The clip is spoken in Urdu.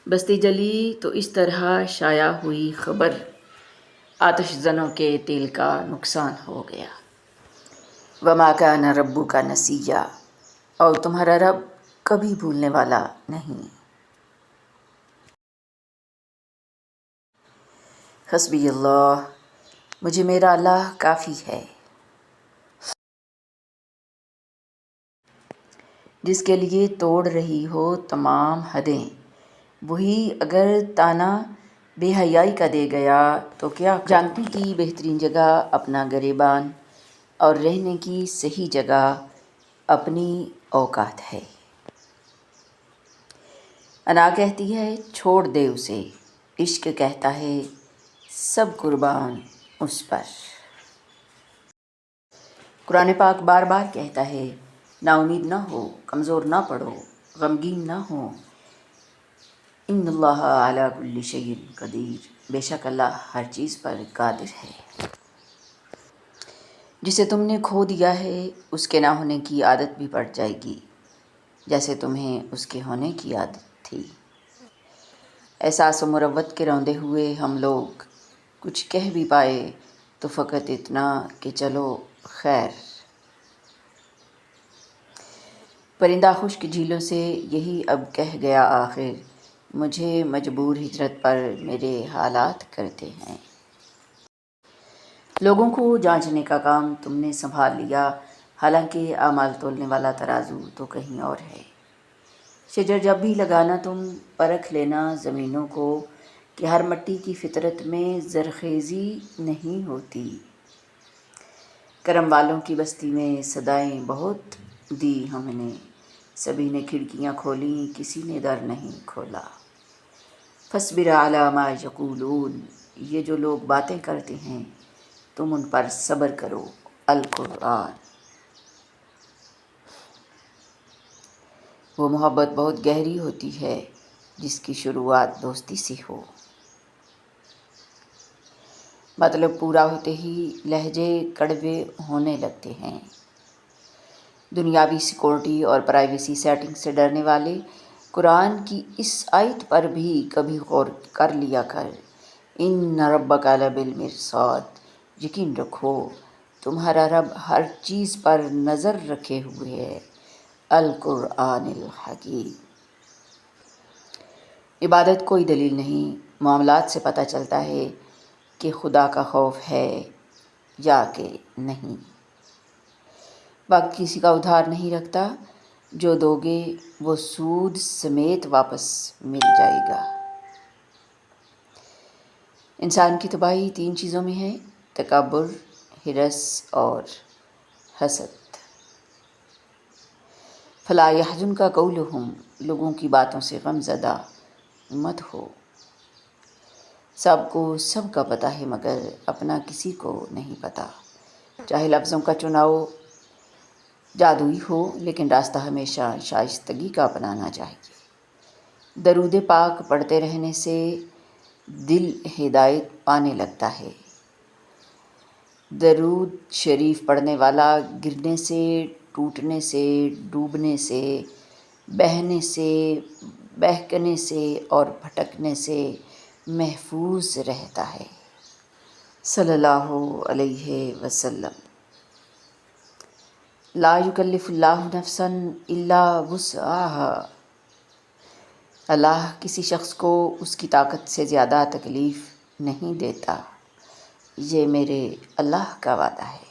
بستی جلی تو اس طرح شائع ہوئی خبر، آتش زنوں کے تیل کا نقصان ہو گیا۔ وما کان ربک نسیا، اور تمہارا رب کبھی بھولنے والا نہیں۔ حسبی اللہ، مجھے میرا اللہ کافی ہے۔ جس کے لیے توڑ رہی ہو تمام حدیں، وہی اگر تانا بے حیائی کا دے گیا تو کیا کرے؟ جاننے کی بہترین جگہ اپنا گریبان اور رہنے کی صحیح جگہ اپنی اوقات ہے۔ انا کہتی ہے چھوڑ دے اسے، عشق کہتا ہے سب قربان اس پر۔ قرآن پاک بار بار کہتا ہے نا امید نہ ہو، کمزور نہ پڑو، غمگین نہ ہو، ان اللہ علی کل شیء قدیر، بے شک اللہ ہر چیز پر قادر ہے۔ جسے تم نے کھو دیا ہے اس کے نہ ہونے کی عادت بھی پڑ جائے گی، جیسے تمہیں اس کے ہونے کی عادت تھی۔ احساس و مروت کے روندے ہوئے ہم لوگ کچھ کہہ بھی پائے تو فقط اتنا کہ چلو خیر۔ پرندہ خشک جھیلوں سے یہی اب کہہ گیا آخر، مجھے مجبور ہجرت پر میرے حالات کرتے ہیں۔ لوگوں کو جانچنے کا کام تم نے سنبھال لیا، حالانکہ اعمال تولنے والا ترازو تو کہیں اور ہے۔ شجر جب بھی لگانا تم پرکھ لینا زمینوں کو کہ ہر مٹی کی فطرت میں زرخیزی نہیں ہوتی۔ کرم والوں کی بستی میں صدائیں بہت دی ہم نے، سبھی نے کھڑکیاں کھولیں کسی نے در نہیں کھولا۔ فاصبر علی ما یقولون، یہ جو لوگ باتیں کرتے ہیں تم ان پر صبر کرو۔ القرآن۔ وہ محبت بہت گہری ہوتی ہے جس کی شروعات دوستی سے ہو۔ مطلب پورا ہوتے ہی لہجے کڑوے ہونے لگتے ہیں۔ دنیاوی سیکورٹی اور پرائیویسی سیٹنگ سے ڈرنے والے قرآن کی اس آیت پر بھی کبھی غور کر لیا کر۔ ان ربک لبالمرصاد، یقین رکھو تمہارا رب ہر چیز پر نظر رکھے ہوئے ہے۔ القرآن الحکیم۔ عبادت کوئی دلیل نہیں، معاملات سے پتہ چلتا ہے کہ خدا کا خوف ہے یا کہ نہیں۔ وقت کسی کا ادھار نہیں رکھتا، جو دو گے وہ سود سمیت واپس مل جائے گا۔ انسان کی تباہی تین چیزوں میں ہے: تکبر، ہرس اور حسد۔ فلا يحزنک قولهم، لوگوں کی باتوں سے غم زدہ مت ہو۔ سب کو سب کا پتہ ہے مگر اپنا کسی کو نہیں پتہ۔ چاہے لفظوں کا چناؤ جادوئی ہو لیکن راستہ ہمیشہ شائستگی کا اپنانا چاہیے۔ درود پاک پڑھتے رہنے سے دل ہدایت پانے لگتا ہے۔ درود شریف پڑھنے والا گرنے سے، ٹوٹنے سے، ڈوبنے سے، بہنے سے، بہکنے سے اور بھٹکنے سے محفوظ رہتا ہے۔ صلی اللہ علیہ وسلم۔ لا یکلف اللہ نفسا الا وسعها، اللہ کسی شخص کو اس کی طاقت سے زیادہ تکلیف نہیں دیتا، یہ میرے اللہ کا وعدہ ہے۔